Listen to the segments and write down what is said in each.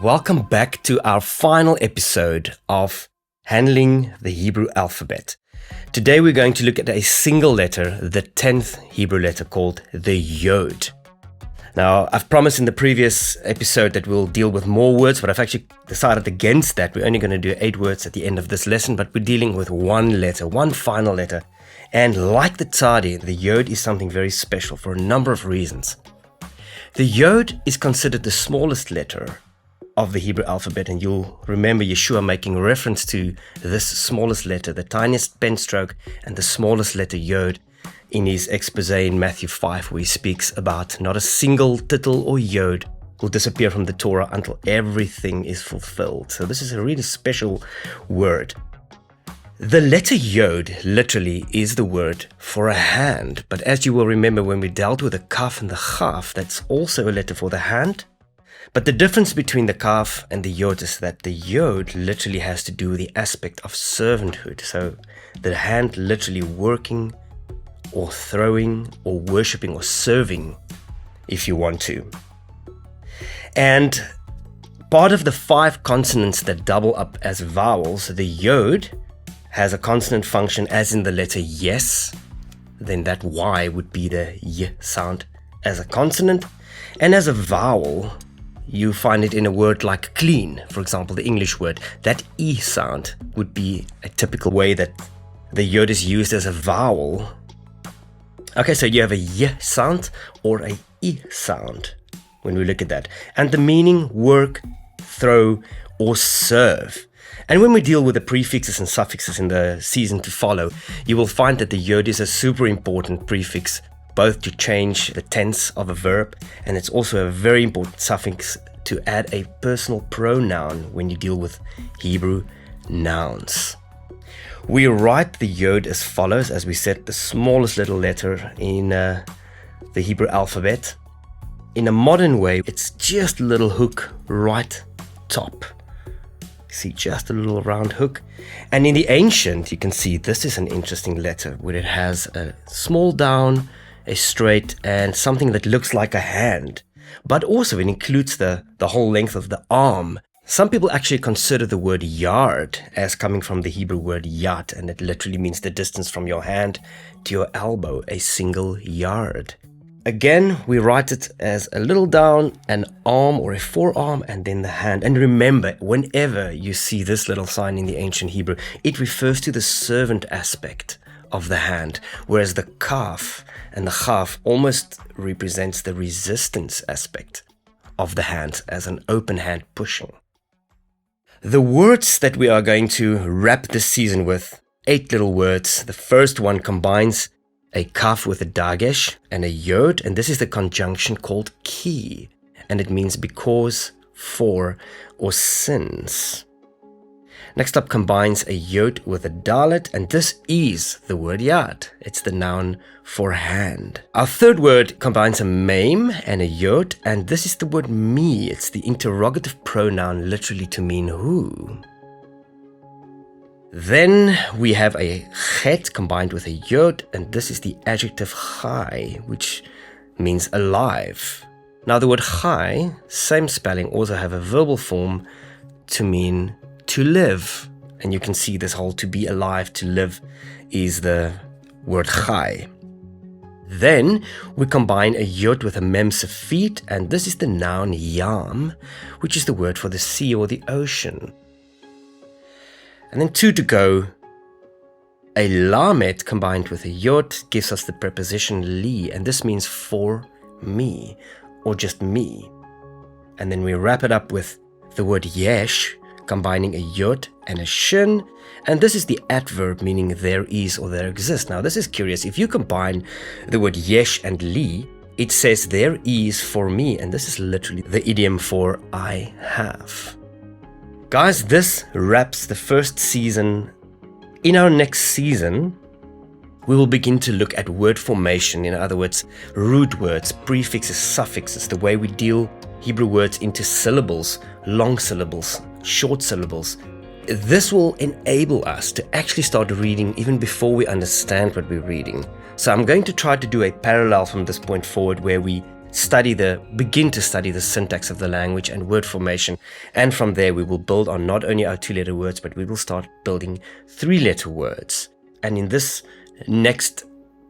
Welcome back to our final episode of Handling the Hebrew Alphabet. Today we're going to look at a single letter, the 10th Hebrew letter called the yode. Now, I've promised in the previous episode that we'll deal with more words, but I've actually decided against that. We're only going to do 8 words at the end of this lesson, but we're dealing with one letter, one final letter. And like the tzadi, the yode is something very special for a number of reasons. The yode is considered the smallest letter of the Hebrew alphabet, and you'll remember Yeshua making reference to this smallest letter, the tiniest pen stroke and the smallest letter yode, in his expose in Matthew 5, where he speaks about not a single tittle or yode will disappear from the Torah until everything is fulfilled. So this is a really special word. The letter yode literally is the word for a hand, but as you will remember when we dealt with the kaf and the chaf, that's also a letter for the hand. But the difference between the kaf and the yod is that the yod literally has to do with the aspect of servanthood. So the hand literally working or throwing or worshipping or serving, if you want to. And part of the 5 consonants that double up as vowels, the yod has a consonant function as in the letter yes. Then that y would be the y sound as a consonant. And as a vowel, you find it in a word like clean, for example, the English word. That E sound would be a typical way that the yod is used as a vowel. Okay, so you have a Y sound or a E sound when we look at that. And the meaning, work, throw, or serve. And when we deal with the prefixes and suffixes in the season to follow, you will find that the yod is a super important prefix, both to change the tense of a verb, and it's also a very important suffix to add a personal pronoun when you deal with Hebrew nouns. We write the yod as follows, as we said, the smallest little letter in the Hebrew alphabet. In a modern way, it's just a little hook right top. See, just a little round hook. And in the ancient, you can see this is an interesting letter where it has a small down, a straight, and something that looks like a hand. But also it includes the whole length of the arm. Some people actually consider the word yard as coming from the Hebrew word yad, and it literally means the distance from your hand to your elbow, a single yard. Again, we write it as a little down, an arm or a forearm, and then the hand. And remember, whenever you see this little sign in the ancient Hebrew, it refers to the servant aspect of the hand, whereas the kaf and the chaf almost represents the resistance aspect of the hand as an open hand pushing. The words that we are going to wrap this season with, 8 little words. The first one combines a kaf with a dagesh and a yod, and this is the conjunction called ki, and it means because, for, or since. Next up combines a yod with a dalet, and this is the word yad. It's the noun for hand. Our third word combines a mem and a yod, and this is the word me. It's the interrogative pronoun, literally to mean who. Then we have a chet combined with a yod, and this is the adjective chai, which means alive. Now the word chai, same spelling, also have a verbal form to mean to live. And you can see this whole to be alive, to live is the word chai. Then we combine a yod with a mem safit, and this is the noun yam, which is the word for the sea or the ocean. And then 2 to go. A lamet combined with a yod gives us the preposition li, and this means for me, or just me. And then we wrap it up with the word yesh, combining a yod and a shin, and this is the adverb meaning there is or there exists. Now this is curious. If you combine the word yesh and li, it says there is for me, and this is literally the idiom for I have. Guys, this wraps the first season. In our next season, we will begin to look at word formation, in other words, root words, prefixes, suffixes, the way we deal Hebrew words into syllables, long syllables, short syllables. This will enable us to actually start reading even before we understand what we're reading. So I'm going to try to do a parallel from this point forward where we begin to study the syntax of the language and word formation. And from there, we will build on not only our 2-letter words, but we will start building 3-letter words. And in this next,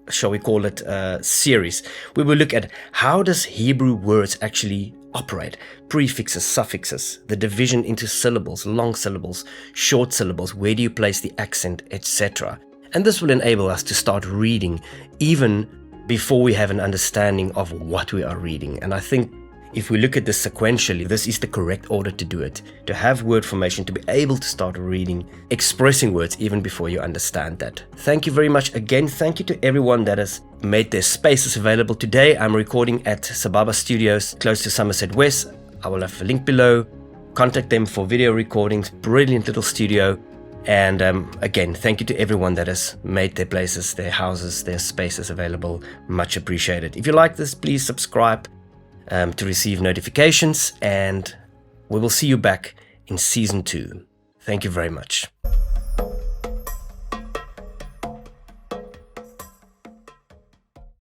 shall we call it, series, we will look at how does Hebrew words actually operate, prefixes, suffixes, the division into syllables, long syllables, short syllables, where do you place the accent, etc. And this will enable us to start reading even before we have an understanding of what we are reading. And I think if we look at this sequentially, this is the correct order to do it, to have word formation, to be able to start reading, expressing words even before you understand that. Thank you very much again. Thank you to everyone that has made their spaces available today. I'm recording at Sababa Studios, close to Somerset West. I will have a link below. Contact them for video recordings. Brilliant little studio. And again, thank you to everyone that has made their places, their houses, their spaces available. Much appreciated. If you like this, please subscribe to receive notifications, and we will see you back in season 2. Thank you very much.